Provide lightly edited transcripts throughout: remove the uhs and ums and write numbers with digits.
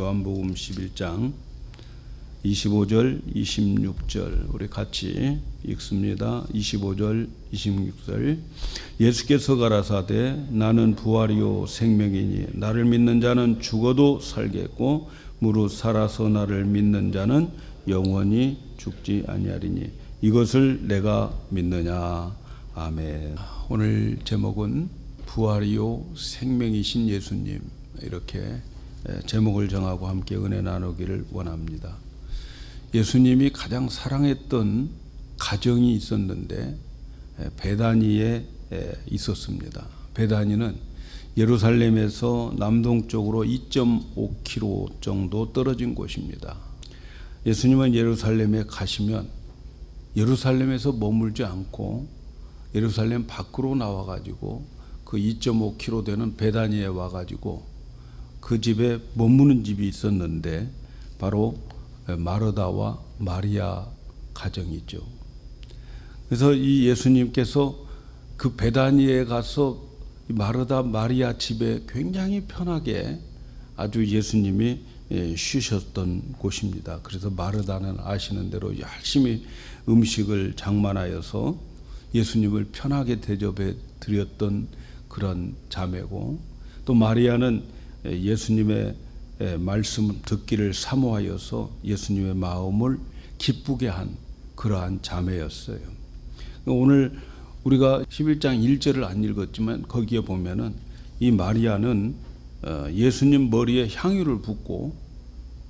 요한복음 11장 25절 26절 우리 같이 읽습니다. 25절 26절 예수께서 가라사대 나는 부활이요 생명이니 나를 믿는 자는 죽어도 살겠고 무릇 살아서 나를 믿는 자는 영원히 죽지 아니하리니 이것을 내가 믿느냐. 아멘. 오늘 제목은 부활이요 생명이신 예수님, 이렇게 제목을 정하고 함께 은혜 나누기를 원합니다. 예수님이 가장 사랑했던 가정이 있었는데 베다니에 있었습니다. 베다니는 예루살렘에서 남동쪽으로 2.5km 정도 떨어진 곳입니다. 예수님은 예루살렘에 가시면 예루살렘에서 머물지 않고 예루살렘 밖으로 나와가지고 그 2.5km 되는 베다니에 와가지고 그 집에 머무는 집이 있었는데 바로 마르다와 마리아 가정이죠. 그래서 이 예수님께서 그 베다니에 가서 마르다 마리아 집에 굉장히 편하게 아주 예수님이 쉬셨던 곳입니다. 그래서 마르다는 아시는 대로 열심히 음식을 장만하여서 예수님을 편하게 대접해 드렸던 그런 자매고, 또 마리아는 예수님의 말씀 듣기를 사모하여서 예수님의 마음을 기쁘게 한 그러한 자매였어요. 오늘 우리가 11장 1절을 안 읽었지만 거기에 보면은 이 마리아는 예수님 머리에 향유를 붓고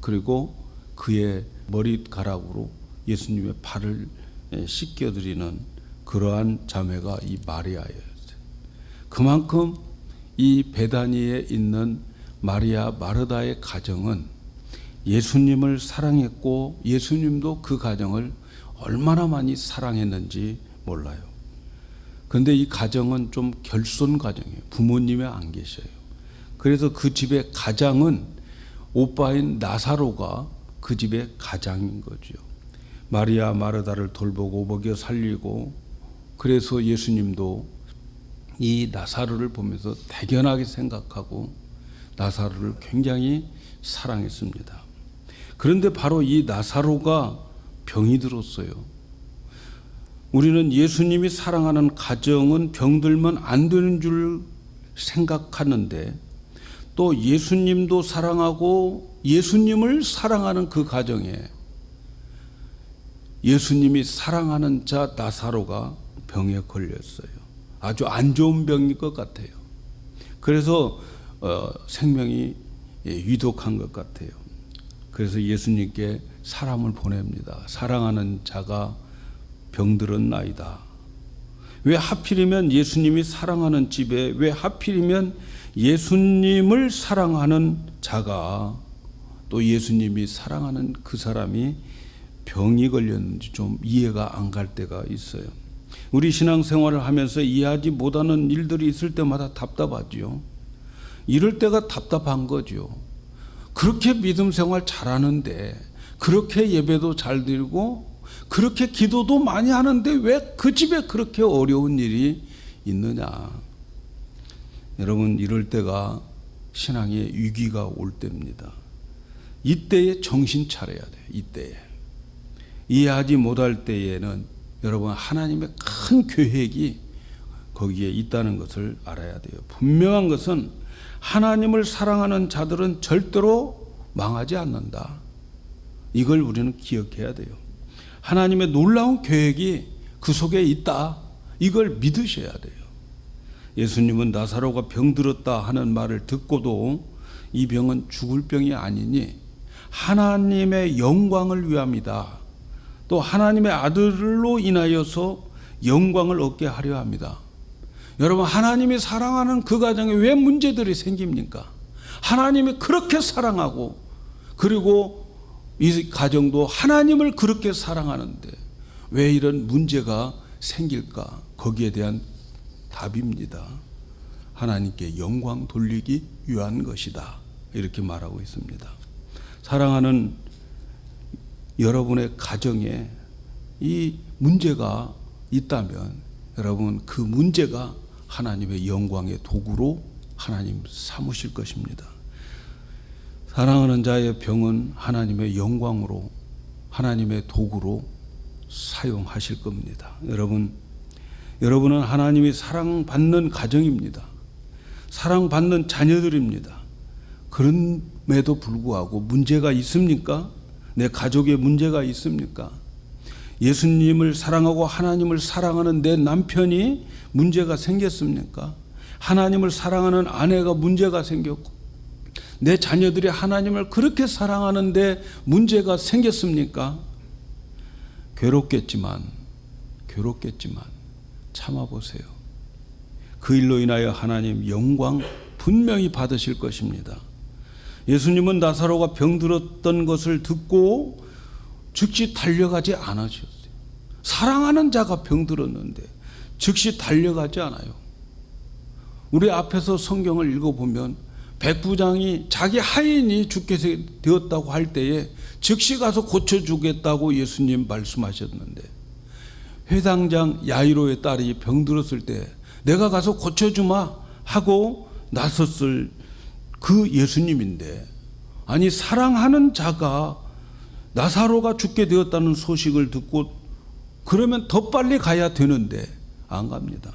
그리고 그의 머리카락으로 예수님의 발을 씻겨드리는 그러한 자매가 이 마리아였어요. 그만큼 이 베다니에 있는 마리아 마르다의 가정은 예수님을 사랑했고 예수님도 그 가정을 얼마나 많이 사랑했는지 몰라요. 그런데 이 가정은 좀 결손 가정이에요. 부모님이 안 계셔요. 그래서 그 집의 가장은 오빠인 나사로가 그 집의 가장인 거죠. 마리아 마르다를 돌보고 먹여 살리고, 그래서 예수님도 이 나사로를 보면서 대견하게 생각하고 나사로를 굉장히 사랑했습니다. 그런데 바로 이 나사로가 병이 들었어요. 우리는 예수님이 사랑하는 가정은 병들면 안 되는 줄 생각하는데, 또 예수님도 사랑하고 예수님을 사랑하는 그 가정에 예수님이 사랑하는 자 나사로가 병에 걸렸어요. 아주 안 좋은 병일 것 같아요. 그래서 생명이 위독한 것 같아요. 그래서 예수님께 사람을 보냅니다. 사랑하는 자가 병들었나이다. 왜 하필이면 예수님이 사랑하는 집에, 왜 하필이면 예수님을 사랑하는 자가, 또 예수님이 사랑하는 그 사람이 병이 걸렸는지 좀 이해가 안 갈 때가 있어요. 우리 신앙생활을 하면서 이해하지 못하는 일들이 있을 때마다 답답하죠. 이럴 때가 답답한 거죠. 그렇게 믿음 생활 잘하는데, 그렇게 예배도 잘 드리고 그렇게 기도도 많이 하는데 왜 그 집에 그렇게 어려운 일이 있느냐. 여러분, 이럴 때가 신앙의 위기가 올 때입니다. 이때에 정신 차려야 돼요. 이때에. 이해하지 못할 때에는 여러분, 하나님의 큰 계획이 거기에 있다는 것을 알아야 돼요. 분명한 것은 하나님을 사랑하는 자들은 절대로 망하지 않는다. 이걸 우리는 기억해야 돼요. 하나님의 놀라운 계획이 그 속에 있다. 이걸 믿으셔야 돼요. 예수님은 나사로가 병들었다 하는 말을 듣고도 이 병은 죽을 병이 아니니 하나님의 영광을 위함이다. 또 하나님의 아들로 인하여서 영광을 얻게 하려 합니다. 여러분, 하나님이 사랑하는 그 가정에 왜 문제들이 생깁니까? 하나님이 그렇게 사랑하고, 그리고 이 가정도 하나님을 그렇게 사랑하는데 왜 이런 문제가 생길까? 거기에 대한 답입니다. 하나님께 영광 돌리기 위한 것이다. 이렇게 말하고 있습니다. 사랑하는 여러분의 가정에 이 문제가 있다면 여러분, 그 문제가 하나님의 영광의 도구로 하나님 삼으실 것입니다. 사랑하는 자의 병은 하나님의 영광으로, 하나님의 도구로 사용하실 겁니다. 여러분은 하나님이 사랑받는 가정입니다. 사랑받는 자녀들입니다. 그럼에도 불구하고 문제가 있습니까? 내 가족에 문제가 있습니까? 예수님을 사랑하고 하나님을 사랑하는 내 남편이 문제가 생겼습니까? 하나님을 사랑하는 아내가 문제가 생겼고, 내 자녀들이 하나님을 그렇게 사랑하는데 문제가 생겼습니까? 괴롭겠지만 참아보세요. 그 일로 인하여 하나님 영광 분명히 받으실 것입니다. 예수님은 나사로가 병들었던 것을 듣고 즉시 달려가지 않으셨어요. 사랑하는 자가 병들었는데 즉시 달려가지 않아요. 우리 앞에서 성경을 읽어보면 백부장이 자기 하인이 죽게 되었다고 할 때에 즉시 가서 고쳐주겠다고 예수님 말씀하셨는데, 회당장 야이로의 딸이 병들었을 때 내가 가서 고쳐주마 하고 나섰을 그 예수님인데, 아니 사랑하는 자가 나사로가 죽게 되었다는 소식을 듣고 그러면 더 빨리 가야 되는데 안 갑니다.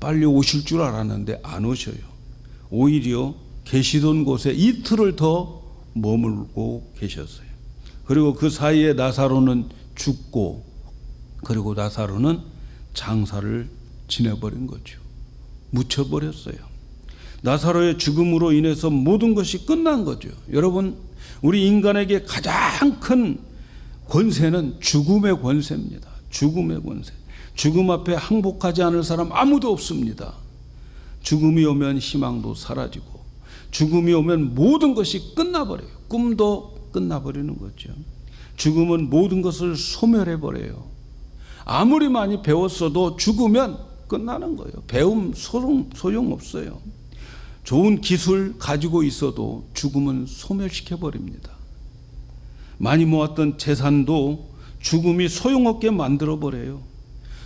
빨리 오실 줄 알았는데 안 오셔요. 오히려 계시던 곳에 이틀을 더 머물고 계셨어요. 그리고 그 사이에 나사로는 죽고, 그리고 나사로는 장사를 지내버린 거죠. 묻혀버렸어요. 나사로의 죽음으로 인해서 모든 것이 끝난 거죠. 여러분, 우리 인간에게 가장 큰 권세는 죽음의 권세입니다. 죽음의 권세. 죽음 앞에 항복하지 않을 사람 아무도 없습니다. 죽음이 오면 희망도 사라지고, 죽음이 오면 모든 것이 끝나버려요. 꿈도 끝나버리는 거죠. 죽음은 모든 것을 소멸해버려요. 아무리 많이 배웠어도 죽으면 끝나는 거예요. 배움 소용없어요. 좋은 기술 가지고 있어도 죽음은 소멸시켜버립니다. 많이 모았던 재산도 죽음이 소용없게 만들어버려요.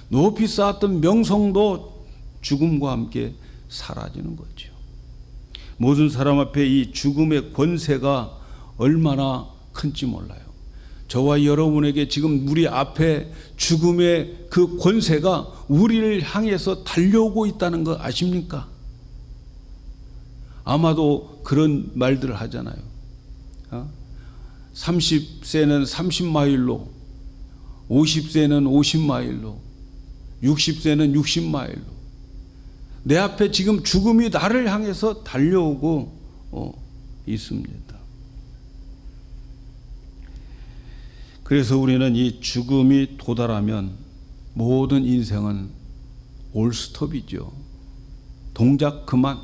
높이 쌓았던 명성도 죽음과 함께 사라지는 거죠. 모든 사람 앞에 이 죽음의 권세가 얼마나 큰지 몰라요. 저와 여러분에게 지금 우리 앞에 죽음의 그 권세가 우리를 향해서 달려오고 있다는 거 아십니까? 아마도 그런 말들을 하잖아요. 30세는 30마일로, 50세는 50마일로, 60세는 60마일로. 내 앞에 지금 죽음이 나를 향해서 달려오고 있습니다. 그래서 우리는 이 죽음이 도달하면 모든 인생은 올스톱이죠. 동작 그만.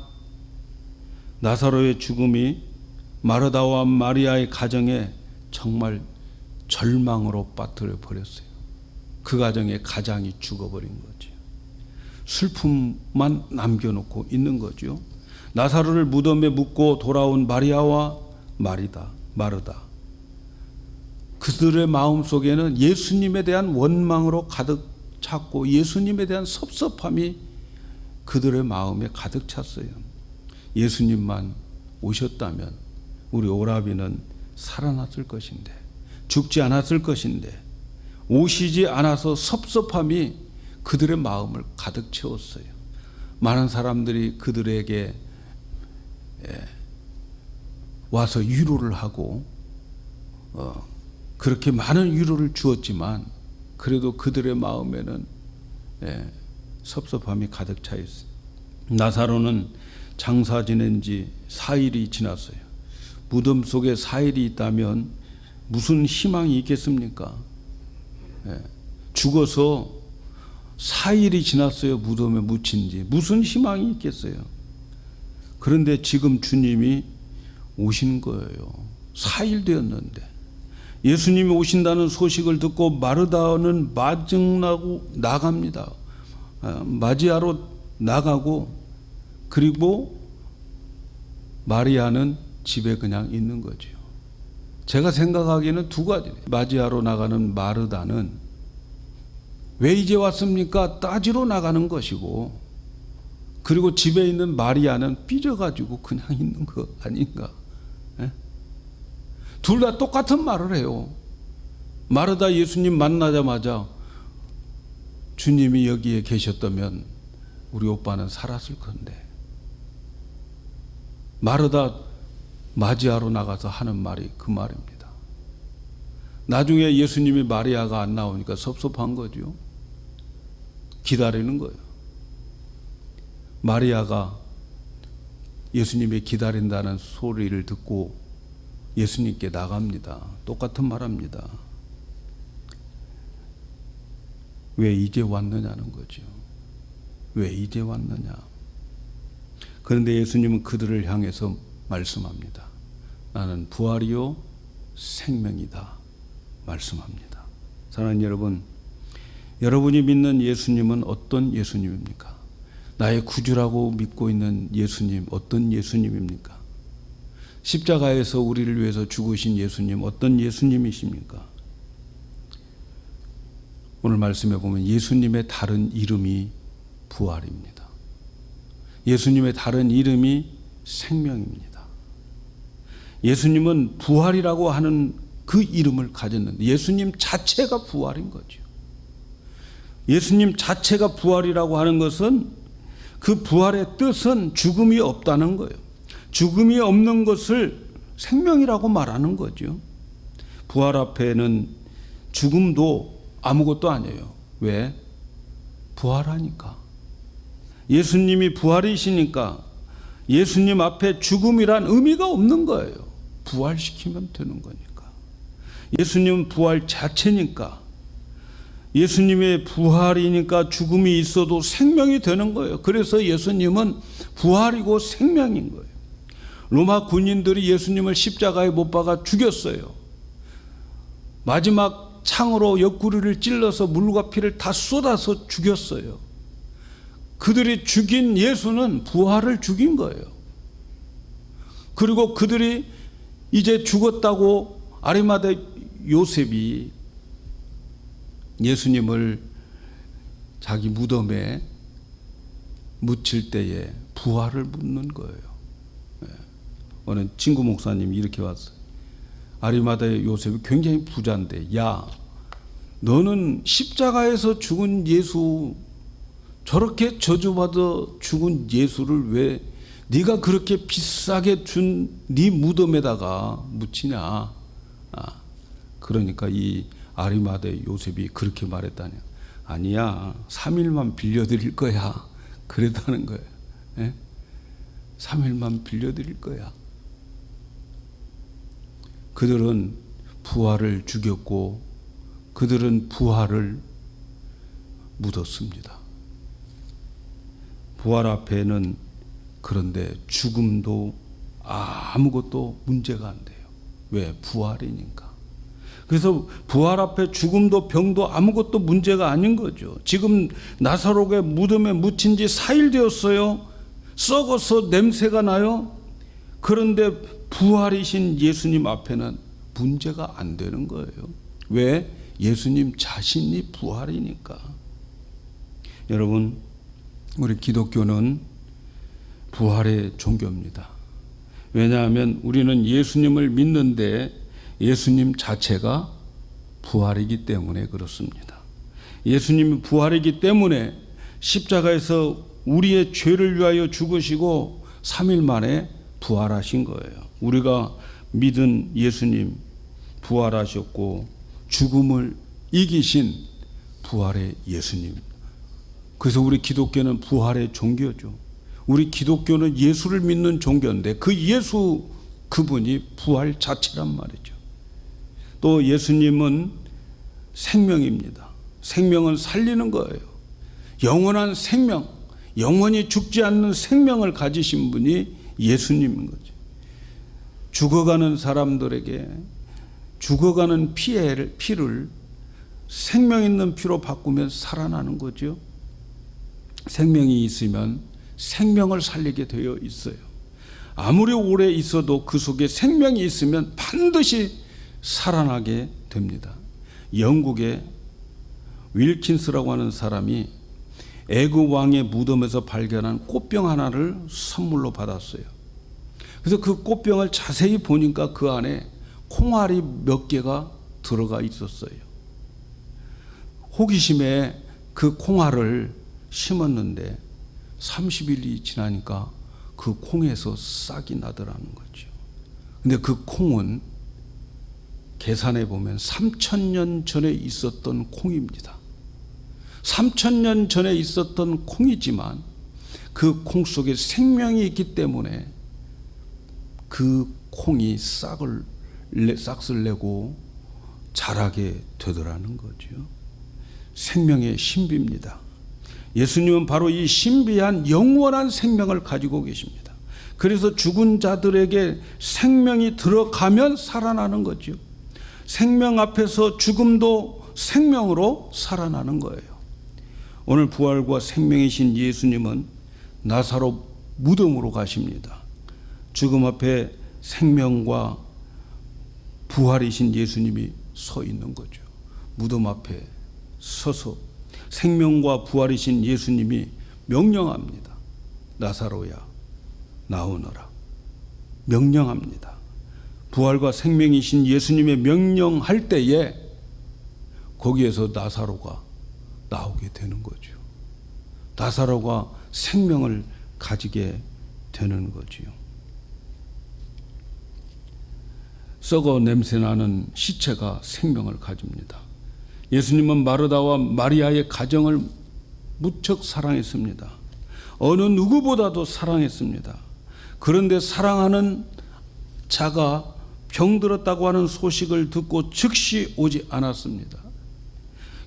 나사로의 죽음이 마르다와 마리아의 가정에 정말 절망으로 빠뜨려 버렸어요. 그 가정의 가장이 죽어버린 거죠. 슬픔만 남겨놓고 있는 거죠. 나사로를 무덤에 묻고 돌아온 마리아와 마르다. 그들의 마음 속에는 예수님에 대한 원망으로 가득 찼고, 예수님에 대한 섭섭함이 그들의 마음에 가득 찼어요. 예수님만 오셨다면 우리 오라비는 살아났을 것인데, 죽지 않았을 것인데, 오시지 않아서 섭섭함이 그들의 마음을 가득 채웠어요. 많은 사람들이 그들에게 와서 위로를 하고 그렇게 많은 위로를 주었지만, 그래도 그들의 마음에는 섭섭함이 가득 차 있어요. 나사로는 장사 지낸 지 4일이 지났어요. 무덤 속에 4일이 있다면 무슨 희망이 있겠습니까? 죽어서 4일이 지났어요. 무덤에 묻힌 지. 무슨 희망이 있겠어요? 그런데 지금 주님이 오신 거예요. 4일 되었는데. 예수님이 오신다는 소식을 듣고 마르다는 마증나고 나갑니다. 맞이하러 나가고, 그리고 마리아는 집에 그냥 있는 거죠. 제가 생각하기에는 두 가지. 맞이하러 나가는 마르다는 왜 이제 왔습니까? 따지러 나가는 것이고, 그리고 집에 있는 마리아는 삐져가지고 그냥 있는 거 아닌가. 예? 둘 다 똑같은 말을 해요. 마르다 예수님 만나자마자 주님이 여기에 계셨다면 우리 오빠는 살았을 건데, 마르다 맞이하러 나가서 하는 말이 그 말입니다. 나중에 예수님이 마리아가 안 나오니까 섭섭한 거죠. 기다리는 거예요. 마리아가 예수님이 기다린다는 소리를 듣고 예수님께 나갑니다. 똑같은 말합니다. 왜 이제 왔느냐는 거죠. 왜 이제 왔느냐. 그런데 예수님은 그들을 향해서 말씀합니다. 나는 부활이요 생명이다 말씀합니다. 사랑하는 여러분, 여러분이 믿는 예수님은 어떤 예수님입니까? 나의 구주라고 믿고 있는 예수님 어떤 예수님입니까? 십자가에서 우리를 위해서 죽으신 예수님 어떤 예수님이십니까? 오늘 말씀에 보면 예수님의 다른 이름이 부활입니다. 예수님의 다른 이름이 생명입니다. 예수님은 부활이라고 하는 그 이름을 가졌는데 예수님 자체가 부활인 거죠. 예수님 자체가 부활이라고 하는 것은 그 부활의 뜻은 죽음이 없다는 거예요. 죽음이 없는 것을 생명이라고 말하는 거죠. 부활 앞에는 죽음도 아무것도 아니에요. 왜? 부활하니까. 예수님이 부활이시니까 예수님 앞에 죽음이란 의미가 없는 거예요. 부활시키면 되는 거니까. 예수님은 부활 자체니까. 예수님의 부활이니까 죽음이 있어도 생명이 되는 거예요. 그래서 예수님은 부활이고 생명인 거예요. 로마 군인들이 예수님을 십자가에 못 박아 죽였어요. 마지막 창으로 옆구리를 찔러서 물과 피를 다 쏟아서 죽였어요. 그들이 죽인 예수는 부활을 죽인 거예요. 그리고 그들이 이제 죽었다고 아리마다 요셉이 예수님을 자기 무덤에 묻힐 때에 부활을 묻는 거예요. 어느 친구 목사님이 이렇게 왔어요. 아리마다의 요셉이 굉장히 부자인데, 야, 너는 십자가에서 죽은 예수, 저렇게 저주받아 죽은 예수를 왜 네가 그렇게 비싸게 준 네 무덤에다가 묻히냐. 그러니까 이 아리마다의 요셉이 그렇게 말했다니. 아니야, 3일만 빌려드릴 거야. 그랬다는 거예요. 예? 3일만 빌려드릴 거야. 그들은 부활을 죽였고 그들은 부활을 묻었습니다. 부활 앞에는 그런데 죽음도 아무것도 문제가 안 돼요. 왜? 부활이니까. 그래서 부활 앞에 죽음도 병도 아무것도 문제가 아닌 거죠. 지금 나사로의 무덤에 묻힌 지 4일 되었어요. 썩어서 냄새가 나요. 그런데 부활이신 예수님 앞에는 문제가 안 되는 거예요. 왜? 예수님 자신이 부활이니까. 여러분, 우리 기독교는 부활의 종교입니다. 왜냐하면 우리는 예수님을 믿는데 예수님 자체가 부활이기 때문에 그렇습니다. 예수님이 부활이기 때문에 십자가에서 우리의 죄를 위하여 죽으시고 3일 만에 부활하신 거예요. 우리가 믿은 예수님 부활하셨고 죽음을 이기신 부활의 예수님. 그래서 우리 기독교는 부활의 종교죠. 우리 기독교는 예수를 믿는 종교인데 그 예수 그분이 부활 자체란 말이죠. 또 예수님은 생명입니다. 생명은 살리는 거예요. 영원한 생명, 영원히 죽지 않는 생명을 가지신 분이 예수님인 거죠. 죽어가는 사람들에게 죽어가는 피를 생명 있는 피로 바꾸면 살아나는 거죠. 생명이 있으면 생명을 살리게 되어 있어요. 아무리 오래 있어도 그 속에 생명이 있으면 반드시 살아나게 됩니다. 영국의 윌킨스라고 하는 사람이 애굽 왕의 무덤에서 발견한 꽃병 하나를 선물로 받았어요. 그래서 그 꽃병을 자세히 보니까 그 안에 콩알이 몇 개가 들어가 있었어요. 호기심에 그 콩알을 심었는데 30일이 지나니까 그 콩에서 싹이 나더라는 거죠. 근데 그 콩은 계산해 보면 3000년 전에 있었던 콩입니다. 3000년 전에 있었던 콩이지만 그 콩 속에 생명이 있기 때문에 그 콩이 싹을 내고 자라게 되더라는 거죠. 생명의 신비입니다. 예수님은 바로 이 신비한 영원한 생명을 가지고 계십니다. 그래서 죽은 자들에게 생명이 들어가면 살아나는 거죠. 생명 앞에서 죽음도 생명으로 살아나는 거예요. 오늘 부활과 생명이신 예수님은 나사로 무덤으로 가십니다. 죽음 앞에 생명과 부활이신 예수님이 서 있는 거죠. 무덤 앞에 서서 생명과 부활이신 예수님이 명령합니다. 나사로야 나오너라. 명령합니다. 부활과 생명이신 예수님의 명령할 때에 거기에서 나사로가 나오게 되는 거죠. 나사로가 생명을 가지게 되는 거지요. 썩어 냄새나는 시체가 생명을 가집니다. 예수님은 마르다와 마리아의 가정을 무척 사랑했습니다. 어느 누구보다도 사랑했습니다. 그런데 사랑하는 자가 병들었다고 하는 소식을 듣고 즉시 오지 않았습니다.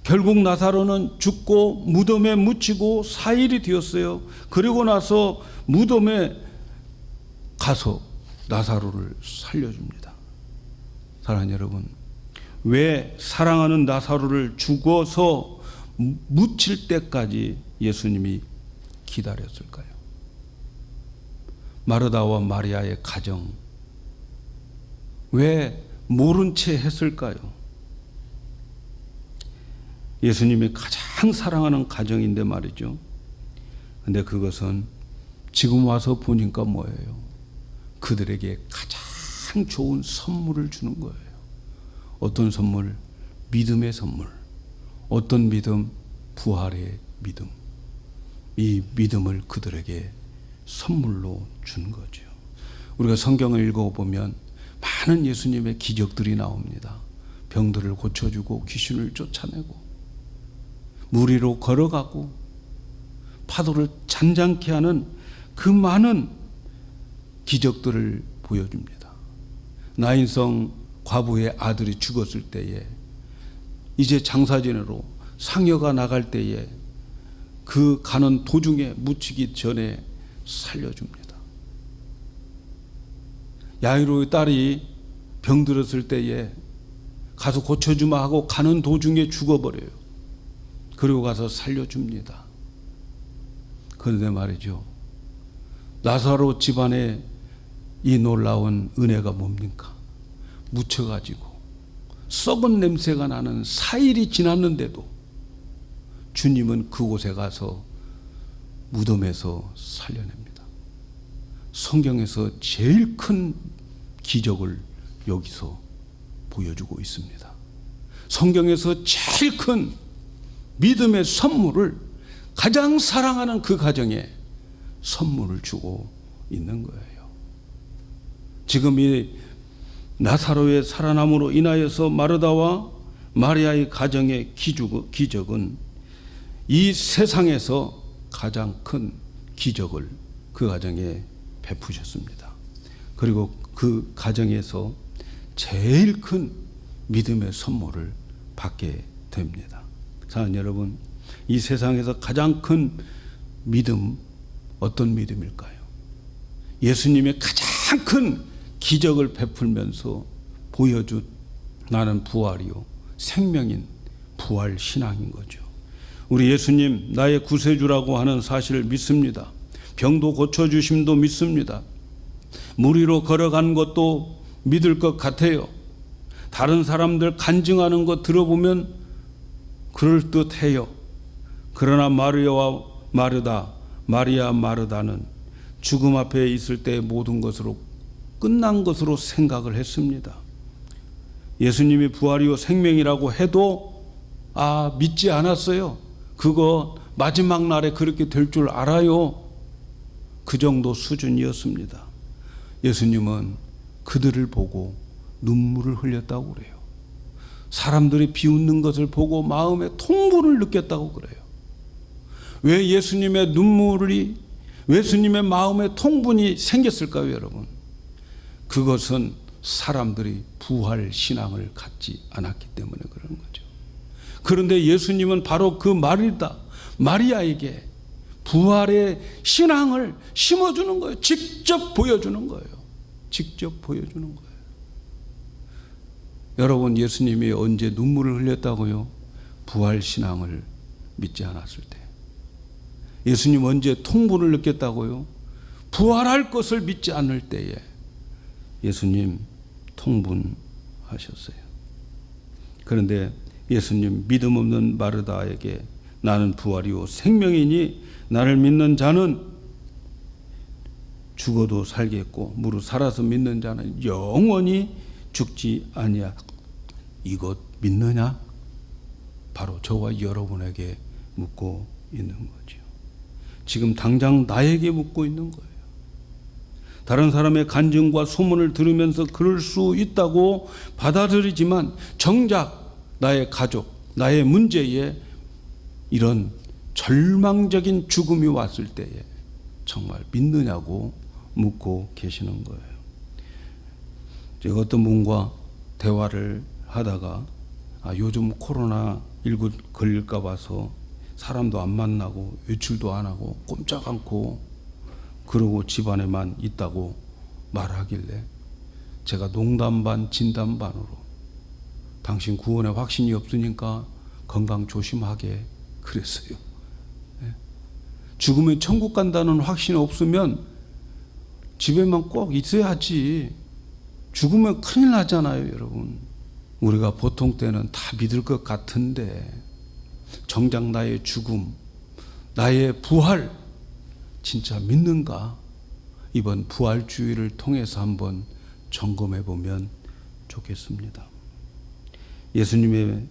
결국 나사로는 죽고 무덤에 묻히고 4일이 되었어요. 그리고 나서 무덤에 가서 나사로를 살려줍니다. 사랑하는 여러분, 왜 사랑하는 나사로를 죽어서 묻힐 때까지 예수님이 기다렸을까요? 마르다와 마리아의 가정, 왜 모른 채 했을까요? 예수님이 가장 사랑하는 가정인데 말이죠. 근데 그것은 지금 와서 보니까 뭐예요? 그들에게 가장 좋은 선물을 주는 거예요. 어떤 선물? 믿음의 선물. 어떤 믿음? 부활의 믿음. 이 믿음을 그들에게 선물로 준 거죠. 우리가 성경을 읽어보면 많은 예수님의 기적들이 나옵니다. 병들을 고쳐주고 귀신을 쫓아내고 물 위로 걸어가고 파도를 잔잔케 하는 그 많은 기적들을 보여줍니다. 나인성 과부의 아들이 죽었을 때에 이제 장사 지내러 상여가 나갈 때에 그 가는 도중에 묻히기 전에 살려줍니다. 야이로의 딸이 병들었을 때에 가서 고쳐주마 하고 가는 도중에 죽어버려요. 그리고 가서 살려줍니다. 그런데 말이죠, 나사로 집안의 이 놀라운 은혜가 뭡니까? 묻혀가지고 썩은 냄새가 나는 4일이 지났는데도 주님은 그곳에 가서 무덤에서 살려냅니다. 성경에서 제일 큰 기적을 여기서 보여주고 있습니다. 성경에서 제일 큰 믿음의 선물을 가장 사랑하는 그 가정에 선물을 주고 있는 거예요. 지금 이 나사로의 살아남으로 인하여서 마르다와 마리아의 가정의 기적은 이 세상에서 가장 큰 기적을 그 가정에 베푸셨습니다. 그리고 그 가정에서 제일 큰 믿음의 선물을 받게 됩니다. 사랑하는 여러분, 이 세상에서 가장 큰 믿음, 어떤 믿음일까요? 예수님의 가장 큰 기적을 베풀면서 보여준 나는 부활이요 생명인 부활 신앙인 거죠. 우리 예수님 나의 구세주라고 하는 사실을 믿습니다. 병도 고쳐주심도 믿습니다. 물 위로 걸어간 것도 믿을 것 같아요. 다른 사람들 간증하는 거 들어보면 그럴듯해요. 그러나 마리아 마르다는 죽음 앞에 있을 때 모든 것으로 끝난 것으로 생각을 했습니다. 예수님이 부활이요 생명이라고 해도 믿지 않았어요. 그거 마지막 날에 그렇게 될 줄 알아요. 그 정도 수준이었습니다. 예수님은 그들을 보고 눈물을 흘렸다고 그래요. 사람들이 비웃는 것을 보고 마음에 통분을 느꼈다고 그래요. 왜 예수님의 마음에 통분이 생겼을까요, 여러분? 그것은 사람들이 부활 신앙을 갖지 않았기 때문에 그런 거죠. 그런데 예수님은 바로 그 마리아에게 부활의 신앙을 심어주는 거예요. 직접 보여주는 거예요. 직접 보여주는 거예요. 여러분, 예수님이 언제 눈물을 흘렸다고요? 부활 신앙을 믿지 않았을 때. 예수님 언제 통분을 느꼈다고요? 부활할 것을 믿지 않을 때에 예수님 통분하셨어요. 그런데 예수님 믿음 없는 마르다에게 나는 부활이요 생명이니 나를 믿는 자는 죽어도 살겠고 무릇 살아서 믿는 자는 영원히 죽지 아니하. 이것 믿느냐? 바로 저와 여러분에게 묻고 있는 거죠. 지금 당장 나에게 묻고 있는 거예요. 다른 사람의 간증과 소문을 들으면서 그럴 수 있다고 받아들이지만 정작 나의 가족, 나의 문제에 이런 절망적인 죽음이 왔을 때에 정말 믿느냐고 묻고 계시는 거예요. 제가 어떤 분과 대화를 하다가 요즘 코로나19 걸릴까 봐서 사람도 안 만나고 외출도 안 하고 꼼짝 않고 그러고 집안에만 있다고 말하길래 제가 농담 반 진담 반으로 당신 구원에 확신이 없으니까 건강 조심하게 그랬어요. 죽으면 천국 간다는 확신이 없으면 집에만 꼭 있어야지. 죽으면 큰일 나잖아요, 여러분. 우리가 보통 때는 다 믿을 것 같은데 정작 나의 죽음, 나의 부활 진짜 믿는가? 이번 부활주의를 통해서 한번 점검해 보면 좋겠습니다. 예수님의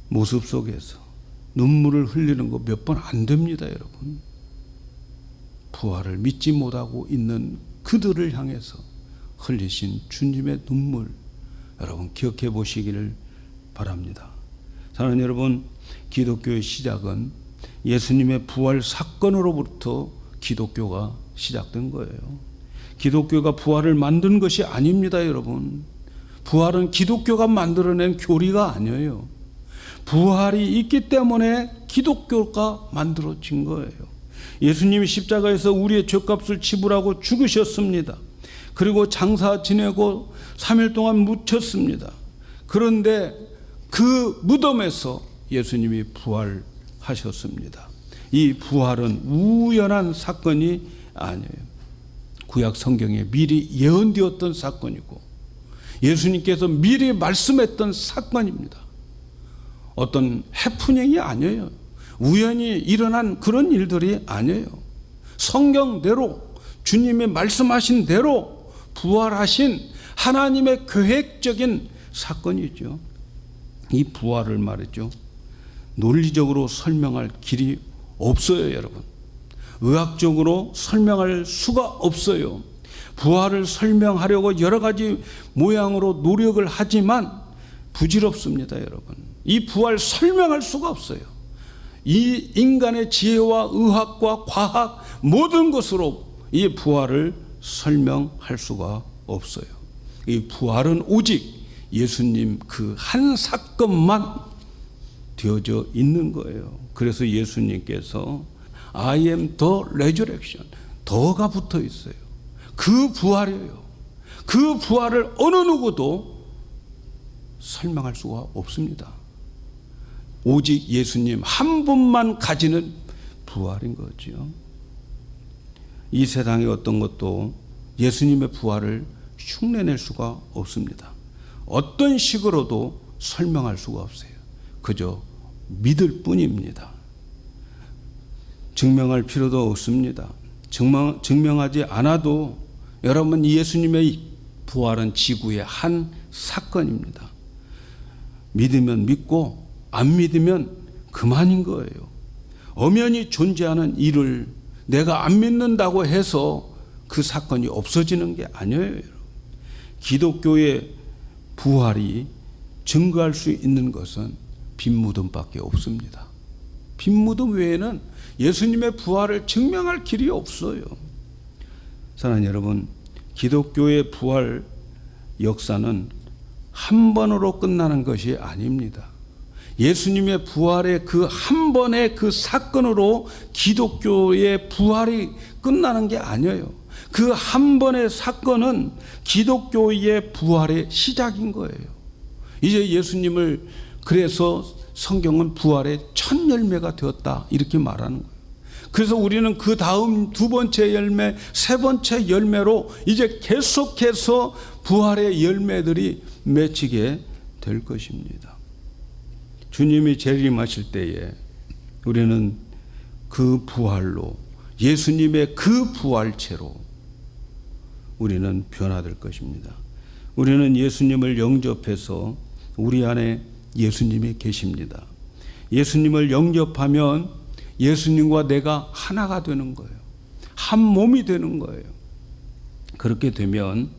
모습 속에서 눈물을 흘리는 거 몇 번 안 됩니다, 여러분. 부활을 믿지 못하고 있는 그들을 향해서 흘리신 주님의 눈물, 여러분 기억해 보시기를 바랍니다. 사랑하는 여러분, 기독교의 시작은 예수님의 부활 사건으로부터 기독교가 시작된 거예요. 기독교가 부활을 만든 것이 아닙니다, 여러분. 부활은 기독교가 만들어낸 교리가 아니에요. 부활이 있기 때문에 기독교가 만들어진 거예요. 예수님이 십자가에서 우리의 죄값을 지불하고 죽으셨습니다. 그리고 장사 지내고 3일 동안 묻혔습니다. 그런데 그 무덤에서 예수님이 부활하셨습니다. 이 부활은 우연한 사건이 아니에요. 구약 성경에 미리 예언되었던 사건이고 예수님께서 미리 말씀했던 사건입니다. 어떤 해프닝이 아니에요. 우연히 일어난 그런 일들이 아니에요. 성경대로 주님이 말씀하신 대로 부활하신 하나님의 계획적인 사건이죠. 이 부활을 말이죠, 논리적으로 설명할 길이 없어요, 여러분. 의학적으로 설명할 수가 없어요. 부활을 설명하려고 여러 가지 모양으로 노력을 하지만 부질없습니다, 여러분. 이 부활 설명할 수가 없어요. 이 인간의 지혜와 의학과 과학 모든 것으로 이 부활을 설명할 수가 없어요. 이 부활은 오직 예수님 그 한 사건만 되어져 있는 거예요. 그래서 예수님께서 I am the resurrection, 더가 붙어 있어요. 그 부활이에요. 그 부활을 어느 누구도 설명할 수가 없습니다. 오직 예수님 한 분만 가지는 부활인 거죠. 이 세상의 어떤 것도 예수님의 부활을 흉내낼 수가 없습니다. 어떤 식으로도 설명할 수가 없어요. 그저 믿을 뿐입니다. 증명할 필요도 없습니다. 증명하지 않아도 여러분, 예수님의 부활은 지구의 한 사건입니다. 믿으면 믿고 안 믿으면 그만인 거예요. 엄연히 존재하는 일을 내가 안 믿는다고 해서 그 사건이 없어지는 게 아니에요. 여러분. 기독교의 부활이 증거할 수 있는 것은 빈무덤밖에 없습니다. 빈무덤 외에는 예수님의 부활을 증명할 길이 없어요. 사랑하는 여러분, 기독교의 부활 역사는 한 번으로 끝나는 것이 아닙니다. 예수님의 부활의 그 한 번의 그 사건으로 기독교의 부활이 끝나는 게 아니에요. 그 한 번의 사건은 기독교의 부활의 시작인 거예요. 이제 예수님을, 그래서 성경은 부활의 첫 열매가 되었다 이렇게 말하는 거예요. 그래서 우리는 그 다음 두 번째 열매, 세 번째 열매로 이제 계속해서 부활의 열매들이 맺히게 될 것입니다. 주님이 재림하실 때에 우리는 그 부활로, 예수님의 그 부활체로 우리는 변화될 것입니다. 우리는 예수님을 영접해서 우리 안에 예수님이 계십니다. 예수님을 영접하면 예수님과 내가 하나가 되는 거예요. 한 몸이 되는 거예요. 그렇게 되면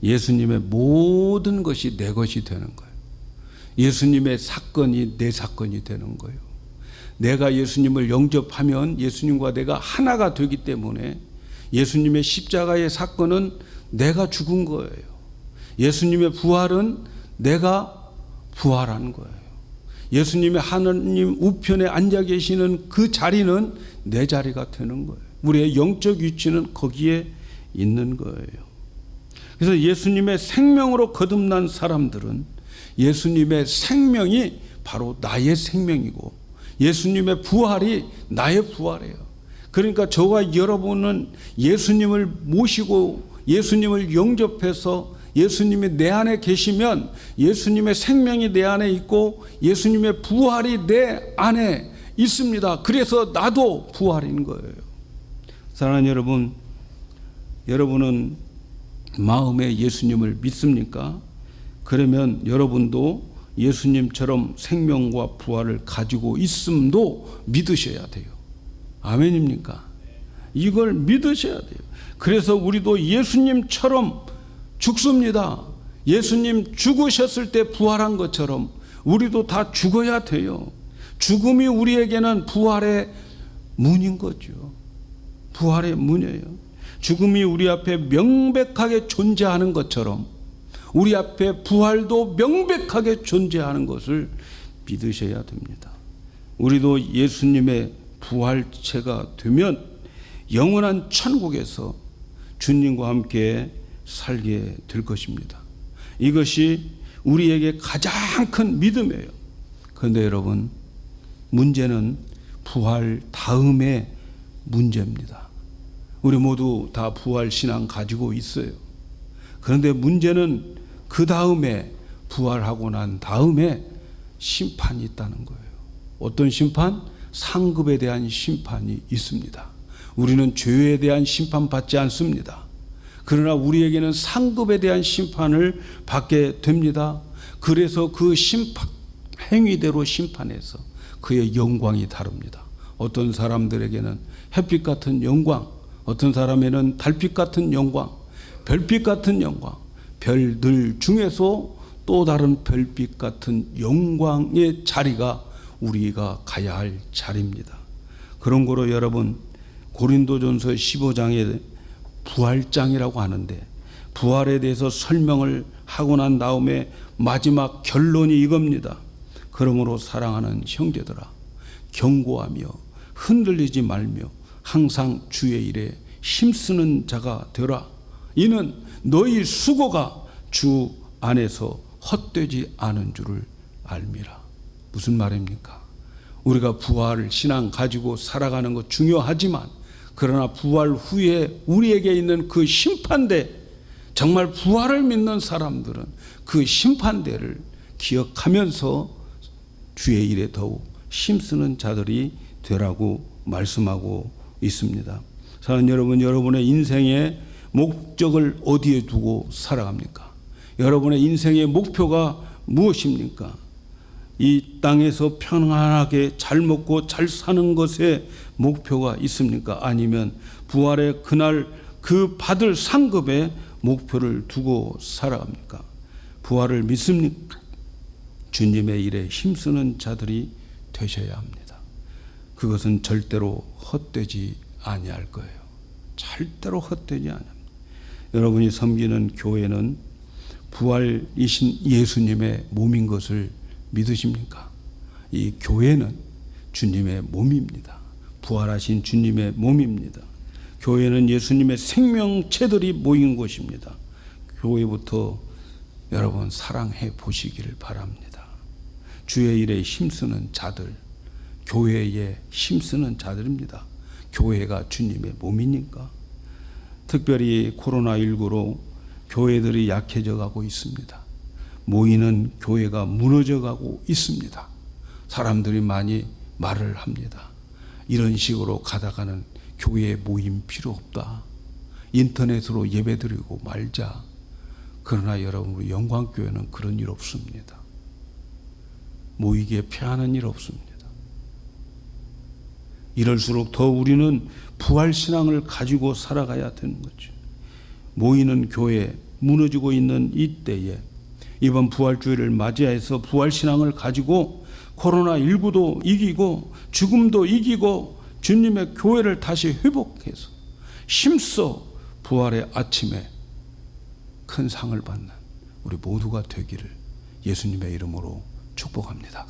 예수님의 모든 것이 내 것이 되는 거예요. 예수님의 사건이 내 사건이 되는 거예요. 내가 예수님을 영접하면 예수님과 내가 하나가 되기 때문에 예수님의 십자가의 사건은 내가 죽은 거예요. 예수님의 부활은 내가 부활한 거예요. 예수님의 하나님 우편에 앉아 계시는 그 자리는 내 자리가 되는 거예요. 우리의 영적 위치는 거기에 있는 거예요. 그래서 예수님의 생명으로 거듭난 사람들은 예수님의 생명이 바로 나의 생명이고 예수님의 부활이 나의 부활이에요. 그러니까 저와 여러분은 예수님을 모시고 예수님을 영접해서 예수님이 내 안에 계시면 예수님의 생명이 내 안에 있고 예수님의 부활이 내 안에 있습니다. 그래서 나도 부활인 거예요. 사랑하는 여러분, 여러분은 마음에 예수님을 믿습니까? 그러면 여러분도 예수님처럼 생명과 부활을 가지고 있음도 믿으셔야 돼요. 아멘입니까? 이걸 믿으셔야 돼요. 그래서 우리도 예수님처럼 죽습니다. 예수님 죽으셨을 때 부활한 것처럼 우리도 다 죽어야 돼요. 죽음이 우리에게는 부활의 문인 거죠. 부활의 문이에요. 죽음이 우리 앞에 명백하게 존재하는 것처럼 우리 앞에 부활도 명백하게 존재하는 것을 믿으셔야 됩니다. 우리도 예수님의 부활체가 되면 영원한 천국에서 주님과 함께 살게 될 것입니다. 이것이 우리에게 가장 큰 믿음이에요. 그런데 여러분, 문제는 부활 다음의 문제입니다. 우리 모두 다 부활 신앙 가지고 있어요. 그런데 문제는 그 다음에, 부활하고 난 다음에 심판이 있다는 거예요. 어떤 심판? 상급에 대한 심판이 있습니다. 우리는 죄에 대한 심판 받지 않습니다. 그러나 우리에게는 상급에 대한 심판을 받게 됩니다. 그래서 그 심판, 행위대로 심판해서 그의 영광이 다릅니다. 어떤 사람들에게는 햇빛 같은 영광, 어떤 사람에는 달빛 같은 영광, 별빛 같은 영광, 별들 중에서 또 다른 별빛 같은 영광의 자리가 우리가 가야 할 자리입니다. 그런 거로 여러분, 고린도전서 15장에 부활장이라고 하는데, 부활에 대해서 설명을 하고 난 다음에 마지막 결론이 이겁니다. 그러므로 사랑하는 형제들아, 경고하며 흔들리지 말며 항상 주의 일에 힘쓰는 자가 되라. 이는 너희 수고가 주 안에서 헛되지 않은 줄을 알미라. 무슨 말입니까? 우리가 부활 신앙 가지고 살아가는 것 중요하지만, 그러나 부활 후에 우리에게 있는 그 심판대, 정말 부활을 믿는 사람들은 그 심판대를 기억하면서 주의 일에 더욱 힘쓰는 자들이 되라고 말씀하고 있습니다. 사랑하는 여러분, 여러분의 인생의 목적을 어디에 두고 살아갑니까? 여러분의 인생의 목표가 무엇입니까? 이 땅에서 평안하게 잘 먹고 잘 사는 것에 목표가 있습니까? 아니면 부활의 그날 그 받을 상급에 목표를 두고 살아갑니까? 부활을 믿습니까? 주님의 일에 힘쓰는 자들이 되셔야 합니다. 그것은 절대로 헛되지 아니할 거예요. 절대로 헛되지 아니합니다. 여러분이 섬기는 교회는 부활이신 예수님의 몸인 것을 믿으십니까? 이 교회는 주님의 몸입니다. 부활하신 주님의 몸입니다. 교회는 예수님의 생명체들이 모인 곳입니다. 교회부터 여러분 사랑해 보시기를 바랍니다. 주의 일에 힘쓰는 자들, 교회에 힘쓰는 자들입니다. 교회가 주님의 몸이니까. 특별히 코로나19로 교회들이 약해져 가고 있습니다. 모이는 교회가 무너져 가고 있습니다. 사람들이 많이 말을 합니다. 이런 식으로 가다가는 교회에 모임 필요 없다. 인터넷으로 예배드리고 말자. 그러나 여러분, 우리 영광교회는 그런 일 없습니다. 모이기에 패하는 일 없습니다. 이럴수록 더 우리는 부활신앙을 가지고 살아가야 되는 거죠. 모이는 교회, 무너지고 있는 이때에 이번 부활주의를 맞이해서 부활신앙을 가지고 코로나19도 이기고 죽음도 이기고 주님의 교회를 다시 회복해서 힘써 부활의 아침에 큰 상을 받는 우리 모두가 되기를 예수님의 이름으로 축복합니다.